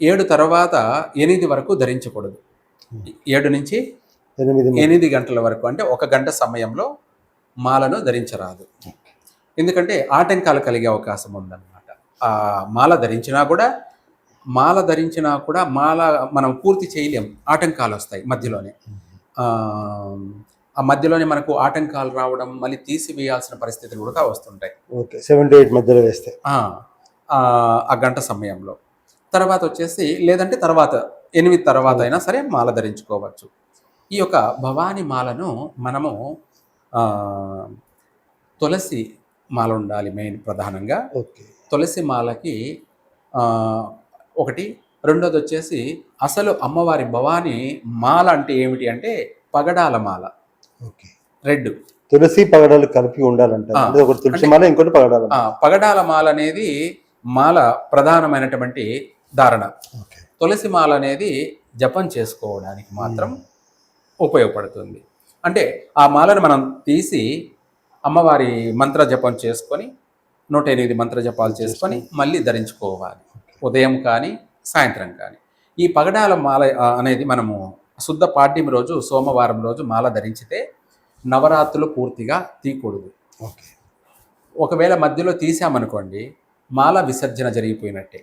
7 తర్వాత 8 వరకు ధరించకూడదు. 7 నుంచి 8 8 గంటల వరకు అంటే 1 గంట సమయంలో మాలను ధరించరాదు. ఎందుకంటే ఆటంకాలు కలిగే అవకాశం ఉందన్నమాట. మాల ధరించినా కూడా మాల మనం పూర్తి చేయలేం, ఆటంకాలు వస్తాయి మధ్యలోనే. ఆ మధ్యలోనే మనకు ఆటంకాలు రావడం, మళ్ళీ తీసివేయాల్సిన పరిస్థితులు కూడా వస్తుంటాయి. ఓకే, 7 to 8 మధ్యలో వేస్తే ఆ గంట సమయంలో. తర్వాత వచ్చేసి లేదంటే తర్వాత 8 తర్వాత అయినా సరే మాల ధరించుకోవచ్చు. ఈ యొక్క భవానీ మాలను మనము తులసి మాల ఉండాలి మెయిన్ ప్రధానంగా. ఓకే, తులసి మాలకి ఒకటి. రెండోది వచ్చేసి అసలు అమ్మవారి భవానీ మాల అంటే ఏమిటి అంటే పగడాల మాల. ఓకే, రెడ్ తులసి పగడాలు కలిపి ఉండాలంట. ఒకటి తులసి మాల, ఇంకోటి పగడాల. పగడాల మాల అనేది మాల ప్రధానమైనటువంటి ధారణ. తులసి మాల అనేది జపం చేసుకోవడానికి మాత్రం ఉపయోగపడుతుంది. అంటే ఆ మాలను మనం తీసి అమ్మవారి మంత్ర జపం చేసుకొని 108 మంత్ర జపాలు చేసుకొని మళ్ళీ ధరించుకోవాలి, ఉదయం కానీ సాయంత్రం కానీ. ఈ పగడాల మాల అనేది మనము శుద్ధ పాడ్యమి రోజు సోమవారం రోజు మాల ధరించితే నవరాత్రులు పూర్తిగా తీయకూడదు. ఒకవేళ మధ్యలో తీసామనుకోండి మాల విసర్జన జరిగిపోయినట్టే.